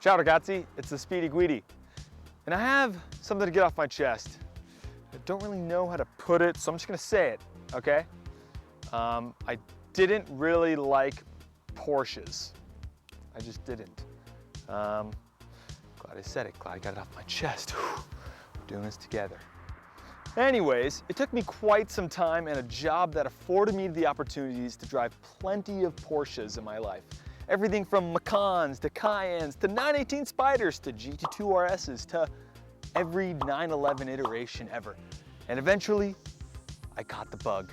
Ciao ragazzi, it's the Speedy Guidy. And I have something to get off my chest. I don't really know how to put it, so I'm just gonna say it, okay? I didn't really like Porsches. I just didn't. Glad I said it, glad I got it off my chest. Whew. We're doing this together. Anyways, it took me quite some time and a job that afforded me the opportunities to drive plenty of Porsches in my life. Everything from Macans to Cayennes to 918 Spyders to GT2 RSs to every 911 iteration ever. And eventually, I got the bug.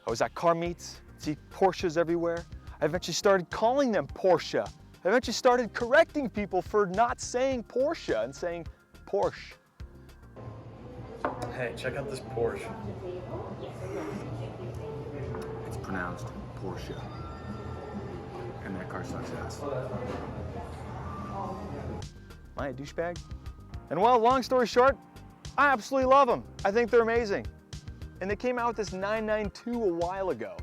I was at car meets, see Porsches everywhere. I eventually started calling them Porsche. I eventually started correcting people for not saying Porsche and saying Porsche. Hey, check out this Porsche. It's pronounced Porsche. And that car sucks ass. Am I a douchebag? And well, long story short, I absolutely love them. I think they're amazing. And they came out with this 992 a while ago.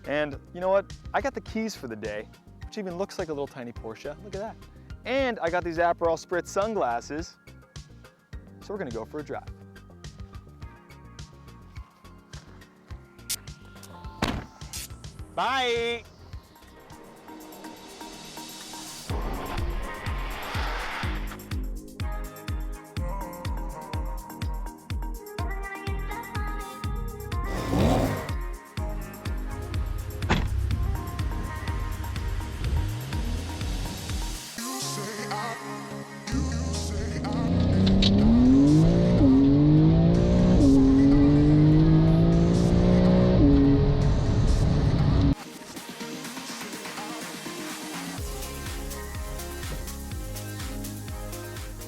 And you know what? I got the keys for the day, which even looks like a little tiny Porsche. Look at that. And I got these Aperol Spritz sunglasses. So we're gonna go for a drive. Bye.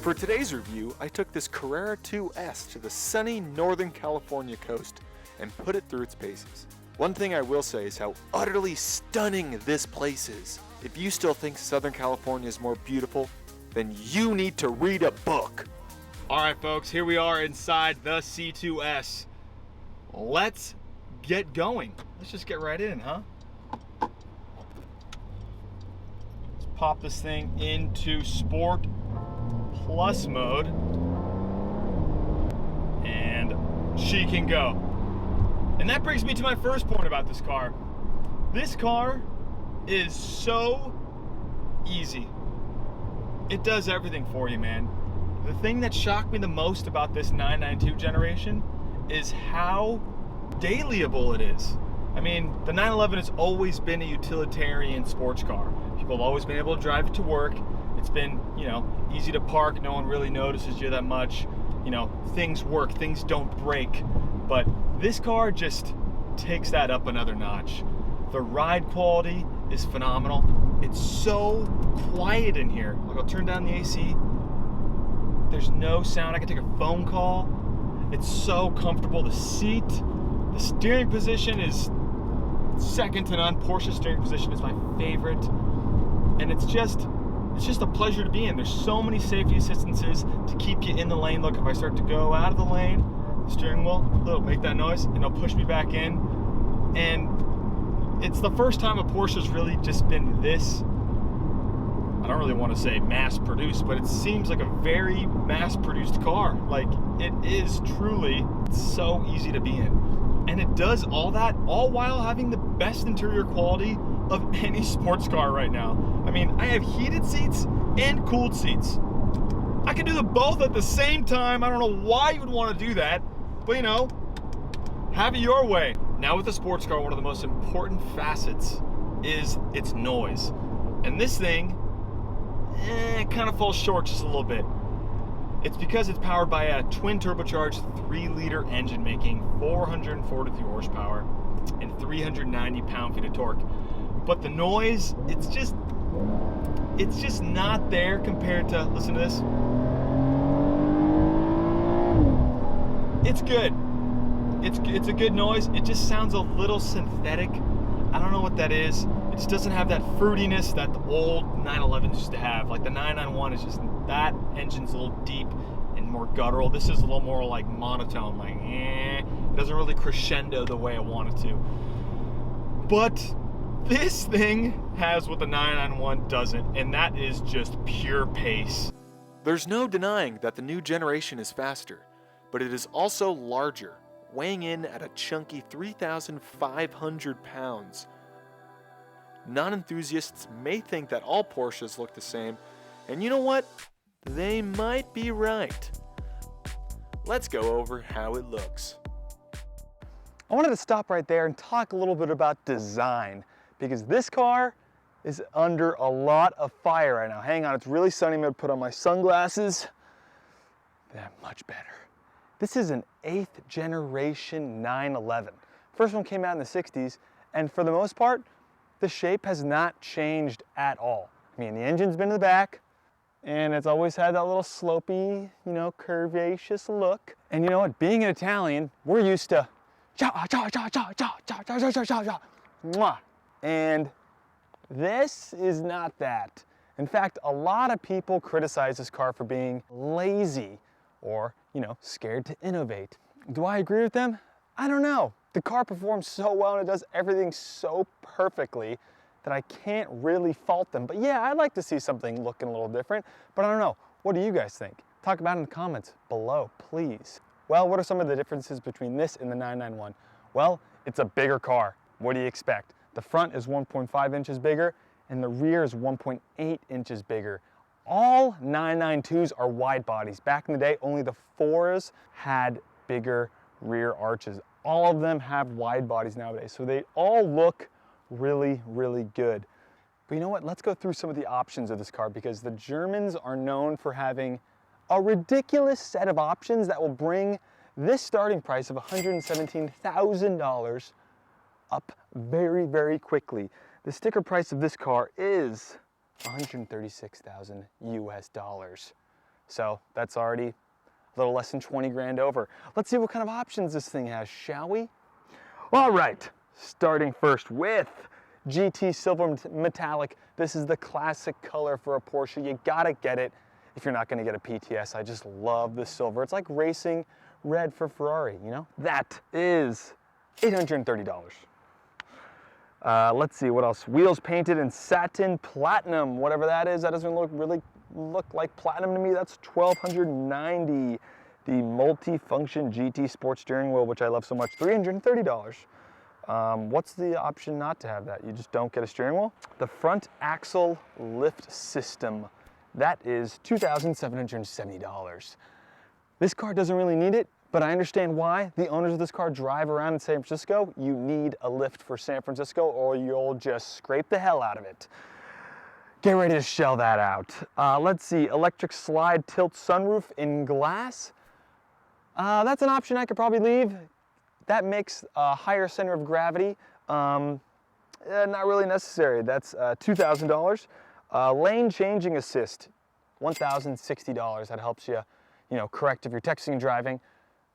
For today's review, I took this Carrera 2S to the sunny Northern California coast and put it through its paces. One thing I will say is how utterly stunning this place is. If you still think Southern California is more beautiful, then you need to read a book. All right, folks, here we are inside the C2S. Let's get going. Let's just get right in, huh? Let's pop this thing into Sport Plus mode, and she can go. And that brings me to my first point about this car. This car is so easy. It does everything for you, man. The thing that shocked me the most about this 992 generation is how dailyable it is. I mean, the 911 has always been a utilitarian sports car. People have always been able to drive it to work. It's been, easy to park. No one really notices you that much. Things work, things don't break. But this car just takes that up another notch. The ride quality is phenomenal. It's so quiet in here. Like, I'll turn down the AC. There's no sound. I can take a phone call. It's so comfortable. The seat, the steering position is second to none. Porsche steering position is my favorite. And it's just a pleasure to be in. There's so many safety assistances to keep you in the lane. Look, if I start to go out of the lane, the steering wheel, it'll make that noise and it'll push me back in. And it's the first time a Porsche's really just been this, I don't really want to say mass produced, but it seems like a very mass produced car. Like, it is truly so easy to be in. And it does all that, all while having the best interior quality of any sports car right now. I mean, I have heated seats and cooled seats. I can do them both at the same time. I don't know why you would want to do that, but have it your way. Now with a sports car, one of the most important facets is its noise. And this thing, it kind of falls short just a little bit. It's because it's powered by a twin turbocharged 3-liter engine making 443 horsepower and 390 pound-feet of torque. But the noise, it's just not there compared to, listen to this. It's good. It's a good noise. It just sounds a little synthetic. I don't know what that is. It just doesn't have that fruitiness that the old 911s used to have. Like the 991 is just, that engine's a little deep and more guttural. This is a little more like monotone, like It doesn't really crescendo the way I want it to. But This thing has what the 991 doesn't, and that is just pure pace. There's no denying that the new generation is faster, but it is also larger, weighing in at a chunky 3,500 pounds. Non-enthusiasts may think that all Porsches look the same, and you know what? They might be right. Let's go over how it looks. I wanted to stop right there and talk a little bit about design, because this car is under a lot of fire right now. Hang on, it's really sunny. I'm gonna put on my sunglasses. They're much better. This is an 8th generation 911. First one came out in the 60s, and for the most part, the shape has not changed at all. I mean, the engine's been in the back, and it's always had that little slopey, you know, curvaceous look. And you know what, being an Italian, we're used to mwah. And this is not that. In fact, a lot of people criticize this car for being lazy or, you know, scared to innovate. Do I agree with them? I don't know. The car performs so well and it does everything so perfectly that I can't really fault them. But yeah, I'd like to see something looking a little different, but I don't know. What do you guys think? Talk about it in the comments below, please. Well, what are some of the differences between this and the 991? Well, it's a bigger car. What do you expect? The front is 1.5 inches bigger and the rear is 1.8 inches bigger. All 992s are wide bodies. Back in the day, only the 4s had bigger rear arches. All of them have wide bodies nowadays, so they all look really, really good. But you know what? Let's go through some of the options of this car, because the Germans are known for having a ridiculous set of options that will bring this starting price of $117,000 up very, very quickly. The sticker price of this car is $136,000 US dollars. So that's already a little less than 20 grand over. Let's see what kind of options this thing has, shall we? All right, starting first with GT Silver Metallic. This is the classic color for a Porsche. You gotta get it if you're not gonna get a PTS. I just love the silver. It's like racing red for Ferrari, you know? That is $830. Let's see, what else? Wheels painted in satin platinum, whatever that is. That doesn't really look like platinum to me. That's $1,290. The multi-function GT sports steering wheel, which I love so much, $330. What's the option not to have that? You just don't get a steering wheel? The front axle lift system, that is $2,770. This car doesn't really need it, but I understand why. The owners of this car drive around in San Francisco. You need a lift for San Francisco or you'll just scrape the hell out of it. Get ready to shell that out. Let's see, electric slide tilt sunroof in glass. That's an option I could probably leave. That makes a higher center of gravity. Not really necessary. That's $2,000. Lane changing assist, $1,060. That helps you, correct if you're texting and driving.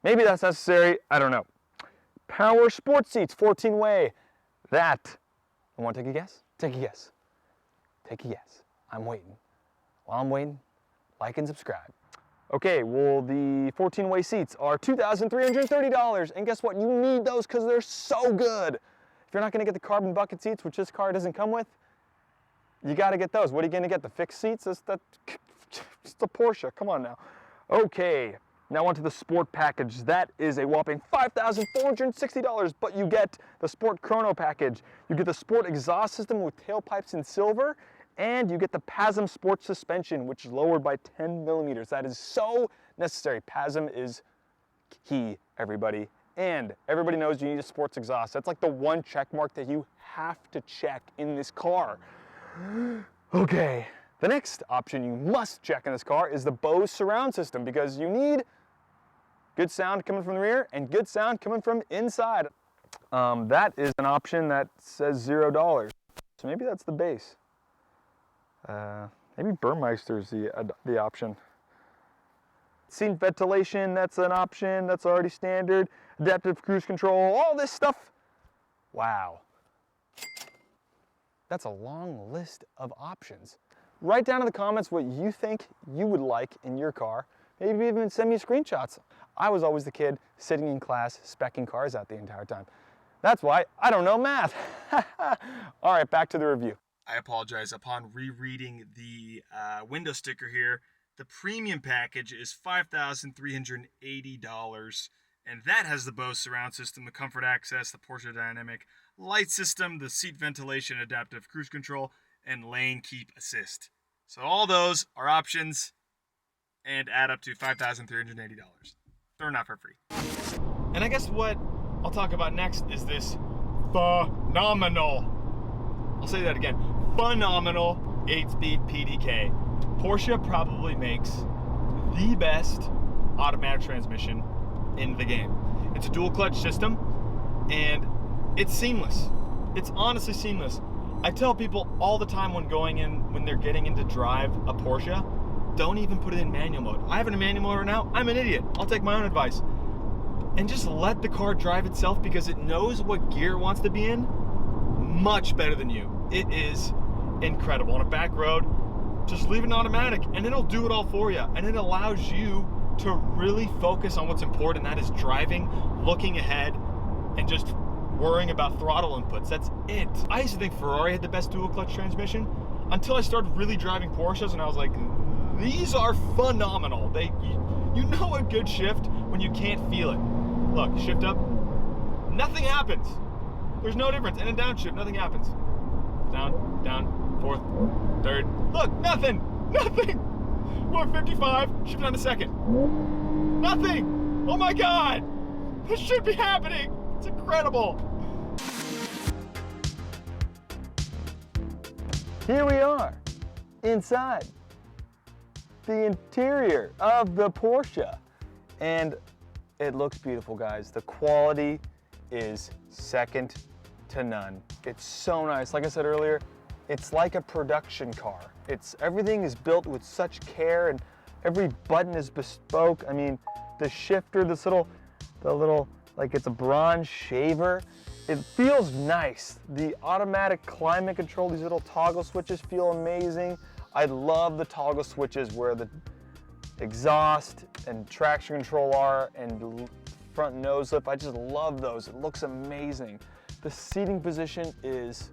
Maybe that's necessary, I don't know. Power sports seats, 14-way. That, you want to take a guess? Take a guess. Take a guess. I'm waiting. While I'm waiting, like and subscribe. Okay, well, the 14-way seats are $2,330. And guess what? You need those because they're so good. If you're not going to get the carbon bucket seats, which this car doesn't come with, you got to get those. What are you going to get? The fixed seats? It's the Porsche. Come on now. Okay, now onto the sport package. That is a whopping $5,460, but you get the Sport Chrono package. You get the Sport exhaust system with tailpipes in silver, and you get the PASM Sport suspension, which is lowered by 10 millimeters. That is so necessary. PASM is key, everybody. And everybody knows you need a sports exhaust. That's like the one check mark that you have to check in this car. Okay, the next option you must check in this car is the Bose surround system, because you need good sound coming from the rear and good sound coming from inside. That is an option that says $0. So maybe that's the base. Maybe Burmeister's the option. Seat ventilation, that's an option, that's already standard. Adaptive cruise control, all this stuff. Wow. That's a long list of options. Write down in the comments what you think you would like in your car. Maybe even send me screenshots. I was always the kid sitting in class, speccing cars out the entire time. That's why I don't know math. All right, back to the review. I apologize. Upon rereading the window sticker here, the premium package is $5,380, and that has the Bose surround system, the comfort access, the Porsche dynamic light system, the seat ventilation, adaptive cruise control, and lane keep assist. So all those are options and add up to $5,380. They're not for free. And I guess what I'll talk about next is this phenomenal, I'll say that again, phenomenal 8-speed PDK. Porsche probably makes the best automatic transmission in the game. It's a dual clutch system and it's seamless. It's honestly seamless. I tell people all the time when they're getting into drive a Porsche, don't even put it in manual mode. I have it in manual mode right now. I'm an idiot. I'll take my own advice. And just let the car drive itself because it knows what gear it wants to be in much better than you. It is incredible. On a back road, just leave it in automatic and it'll do it all for you. And it allows you to really focus on what's important. That is driving, looking ahead, and just worrying about throttle inputs. That's it. I used to think Ferrari had the best dual clutch transmission until I started really driving Porsches and I was like, these are phenomenal. You know a good shift when you can't feel it. Look, shift up, nothing happens. There's no difference. And a downshift, nothing happens. Down, down, fourth, third. Look, nothing. We're at 55, shift down to second. Nothing. Oh my God. This should be happening. It's incredible. Here we are, inside the interior of the Porsche. And it looks beautiful, guys. The quality is second to none. It's so nice. Like I said earlier, it's like a production car. Everything is built with such care and every button is bespoke. I mean, the shifter, the little, like it's a bronze shaver. It feels nice. The automatic climate control, these little toggle switches feel amazing. I love the toggle switches where the exhaust and traction control are and the front nose lift. I just love those. It looks amazing. The seating position is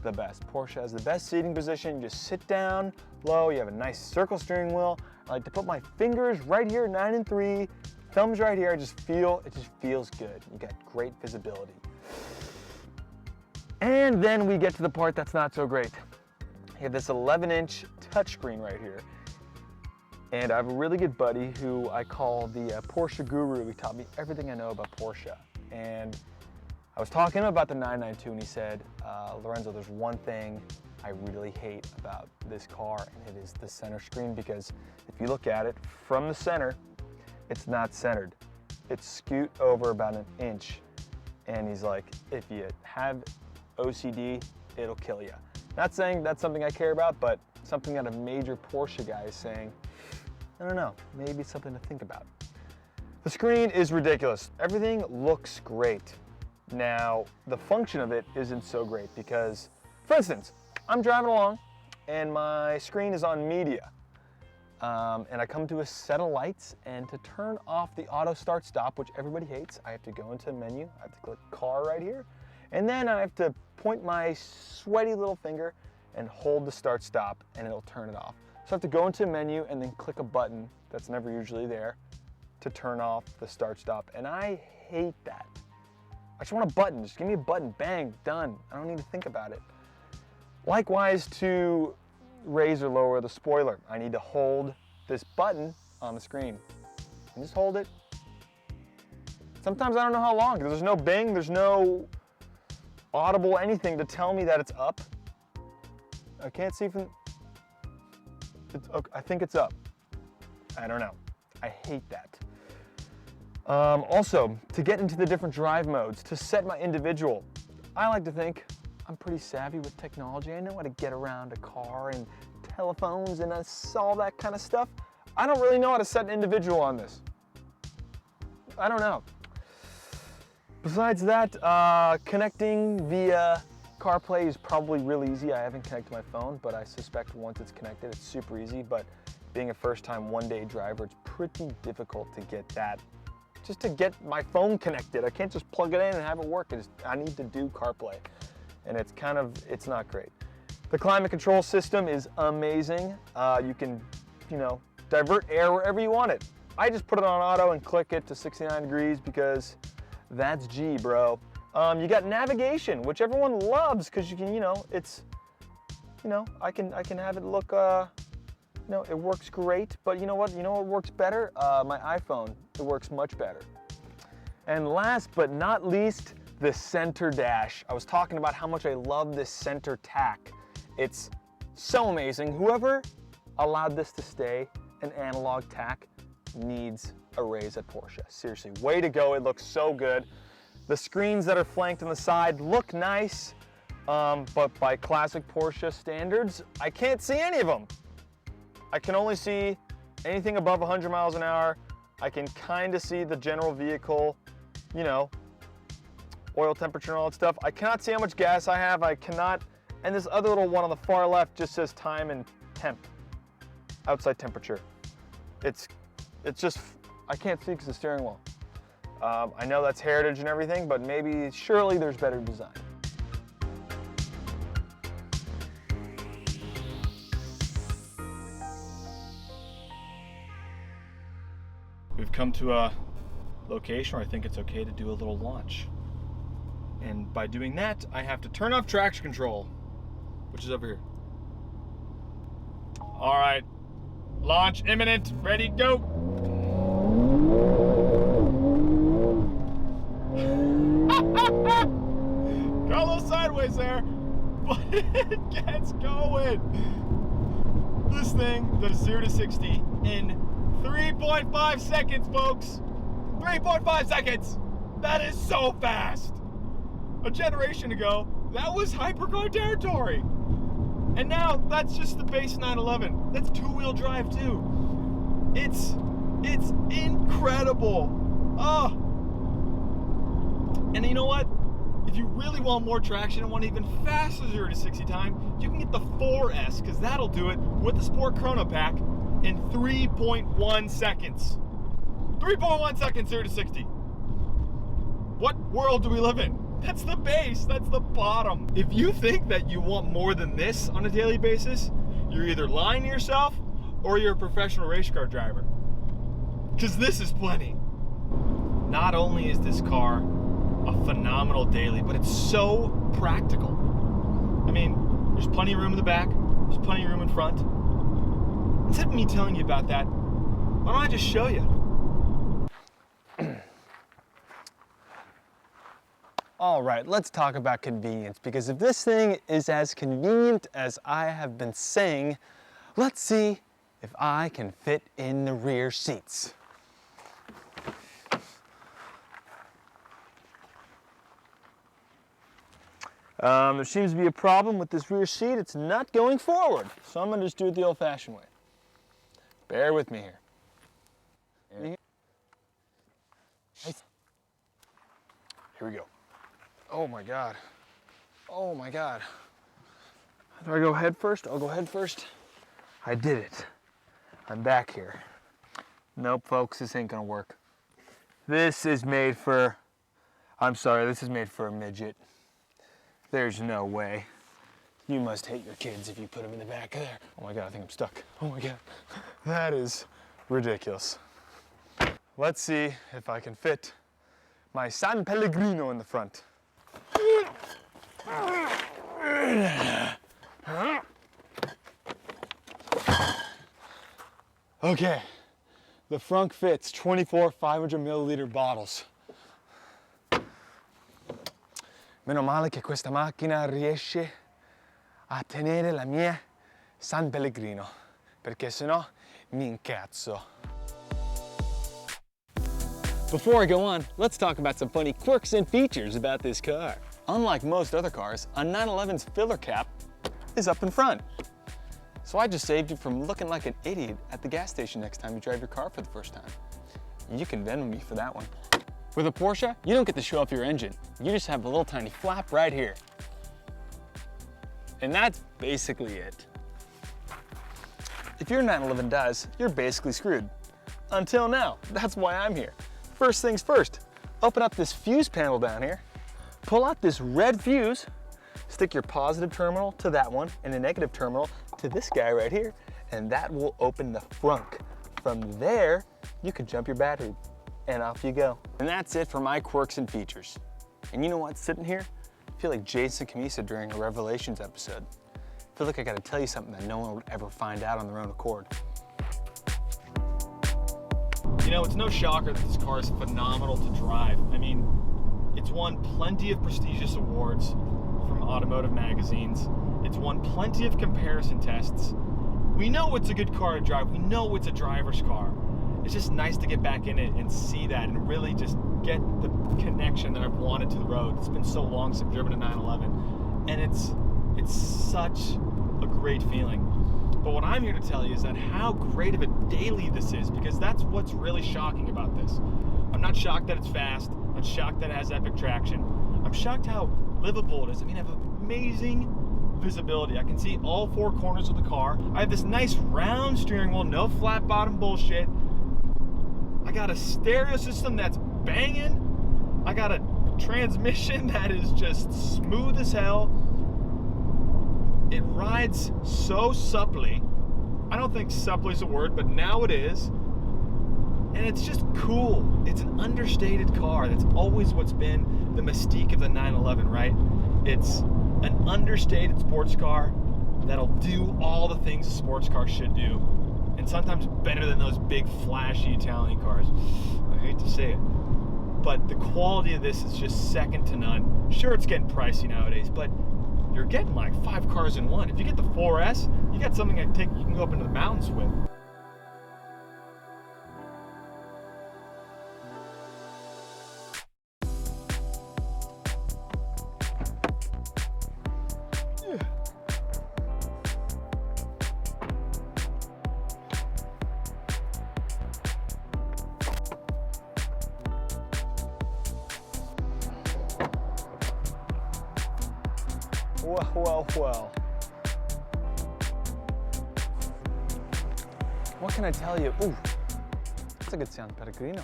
the best. Porsche has the best seating position. You just sit down low. You have a nice circle steering wheel. I like to put my fingers right here, 9 and 3, thumbs right here. It just feels good. You got great visibility. And then we get to the part that's not so great. You have this 11-inch touchscreen right here. And I have a really good buddy who I call the Porsche guru. He taught me everything I know about Porsche. And I was talking to him about the 992 and he said, Lorenzo, there's one thing I really hate about this car, and it is the center screen, because if you look at it from the center, it's not centered. It's scoot over about an inch. And he's like, if you have OCD, it'll kill you. Not saying that's something I care about, but something that a major Porsche guy is saying, I don't know, maybe something to think about. The screen is ridiculous. Everything looks great. Now, the function of it isn't so great because, for instance, I'm driving along and my screen is on media. And I come to a set of lights, and to turn off the auto start stop, which everybody hates, I have to go into a menu, I have to click car right here, and then I have to point my sweaty little finger and hold the start stop and it'll turn it off. So I have to go into a menu and then click a button that's never usually there to turn off the start stop. And I hate that. I just want a button. Just give me a button. Bang, done. I don't need to think about it. Likewise, to raise or lower the spoiler, I need to hold this button on the screen. And just hold it. Sometimes I don't know how long, because there's no bing, there's no audible anything to tell me that it's up. I can't see from, I think it's up. I don't know. I hate that. Also, to get into the different drive modes, to set my individual, I like to think I'm pretty savvy with technology. I know how to get around a car and telephones and all that kind of stuff. I don't really know how to set an individual on this. I don't know. Besides that, connecting via CarPlay is probably really easy. I haven't connected my phone, but I suspect once it's connected, it's super easy. But being a first-time one-day driver, it's pretty difficult to get that just to get my phone connected. I can't just plug it in and have it work. I need to do CarPlay, and it's not great. The climate control system is amazing. You can, divert air wherever you want it. I just put it on auto and click it to 69 degrees because that's G, bro. You got navigation, which everyone loves because you can, I can have it look, it works great, but you know what works better? My iPhone, it works much better. And last but not least, the center dash. I was talking about how much I love this center tack. It's so amazing. Whoever allowed this to stay an analog tack needs a raise at Porsche. Seriously, way to go. It looks so good. The screens that are flanked on the side look nice, but by classic Porsche standards, I can't see any of them. I can only see anything above 100 miles an hour. I can kind of see the general vehicle, oil temperature and all that stuff. I cannot see how much gas I have. I cannot, and this other little one on the far left just says time and temp, outside temperature. It's just, I can't see because of the steering wheel. I know that's heritage and everything, but surely there's better design. We've come to a location where I think it's okay to do a little launch. And by doing that, I have to turn off traction control, which is over here. All right, launch imminent, ready, go. Got a little sideways there, but it gets going. This thing does 0 to 60 in 3.5 seconds, folks. 3.5 seconds. That is so fast. A generation ago, that was hypercar territory. And now that's just the base 911. That's two-wheel drive too. It's incredible. Oh. And you know what? If you really want more traction and want even faster 0 to 60 time, you can get the 4S, because that'll do it with the Sport Chrono Pack in 3.1 seconds. 3.1 seconds 0 to 60. What world do we live in? That's the base, that's the bottom. If you think that you want more than this on a daily basis, you're either lying to yourself or you're a professional race car driver. Because this is plenty. Not only is this car a phenomenal daily, but it's so practical. I mean, there's plenty of room in the back, there's plenty of room in front. Instead of me telling you about that, why don't I just show you? All right, let's talk about convenience, because if this thing is as convenient as I have been saying, let's see if I can fit in the rear seats. There seems to be a problem with this rear seat. It's not going forward, so I'm gonna just do it the old-fashioned way. Bear with me here. Here we go. Oh my God. Oh my God. Do I go head first? I'll go head first. I did it. I'm back here. Nope, folks, this ain't gonna work. This is made for, this is made for a midget. There's no way. You must hate your kids if you put them in the back of there. Oh my God, I think I'm stuck. Oh my God. That is ridiculous. Let's see if I can fit my San Pellegrino in the front. Okay, the front fits 24 500 milliliter bottles. Meno male che questa macchina riesce a tenere la mia San Pellegrino, perché sennò mi incazzo. Before I go on, let's talk about some funny quirks and features about this car. Unlike most other cars, a 911's filler cap is up in front. So I just saved you from looking like an idiot at the gas station next time you drive your car for the first time. You can Venmo me for that one. With a Porsche, you don't get to show off your engine. You just have a little tiny flap right here. And that's basically it. If your 911 does, you're basically screwed. Until now, that's why I'm here. first things first, open up this fuse panel down here, pull out this red fuse, stick your positive terminal to that one and the negative terminal to this guy right here, and that will open the frunk. From there, you can jump your battery and off you go. And that's it for my quirks and features. And you know what's sitting here? I feel like Jason Camisa during a Revelations episode. I feel like I gotta tell you something that no one would ever find out on their own accord. You know, it's no shocker that this car is phenomenal to drive. I mean, it's won plenty of prestigious awards from automotive magazines. It's won plenty of comparison tests. We know it's a good car to drive. We know it's a driver's car. It's just nice to get back in it and see that and really just get the connection that I've wanted to the road. It's been so long since I've driven a 911, and it's such a great feeling. But what I'm here to tell you is that how great of a daily this is, because that's what's really shocking about this. I'm not shocked that it's fast. I'm not shocked that it has epic traction. I'm shocked how livable it is. I mean, I have amazing visibility. I can see all four corners of the car. I have this nice round steering wheel, no flat bottom bullshit. I got a stereo system that's banging. I got a transmission that is just smooth as hell. It rides so supply. I don't think supply is a word, but now it is. And it's just cool. It's an understated car. That's always what's been the mystique of the 911, right? It's an understated sports car that'll do all the things a sports car should do, and sometimes better than those big flashy Italian cars. I hate to say it, but the quality of this is just second to none. Sure, it's getting pricey nowadays, but you're getting like 5 cars in one. If you get the 4S, you got something you can go up into the mountains with. Well. What can I tell you? Ooh, that's a good sound, Pellegrino.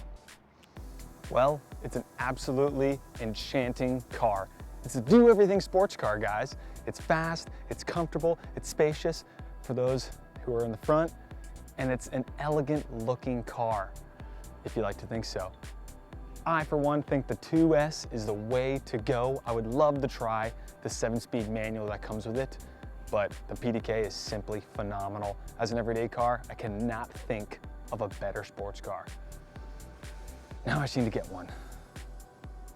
Well, it's an absolutely enchanting car. It's a do-everything sports car, guys. It's fast, it's comfortable, it's spacious for those who are in the front, and it's an elegant-looking car, if you like to think so. I, for one, think the 2S is the way to go. I would love to try the 7-speed manual that comes with it, but the PDK is simply phenomenal. As an everyday car, I cannot think of a better sports car. Now I just need to get one.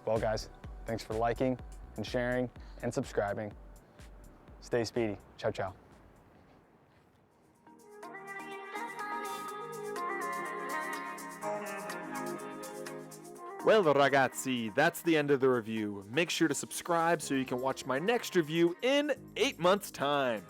Well, guys, thanks for liking and sharing and subscribing. Stay speedy. Ciao, ciao. Well, ragazzi, that's the end of the review. Make sure to subscribe so you can watch my next review in 8 months' time.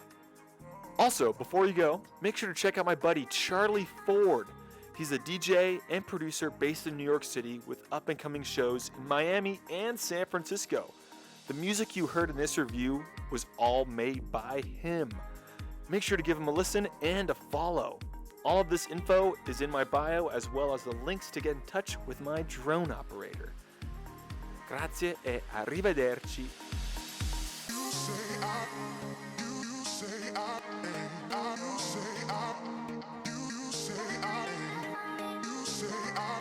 Also, before you go, make sure to check out my buddy Charlie Ford. He's a DJ and producer based in New York City with up-and-coming shows in Miami and San Francisco. The music you heard in this review was all made by him. Make sure to give him a listen and a follow. All of this info is in my bio, as well as the links to get in touch with my drone operator. Grazie e arrivederci.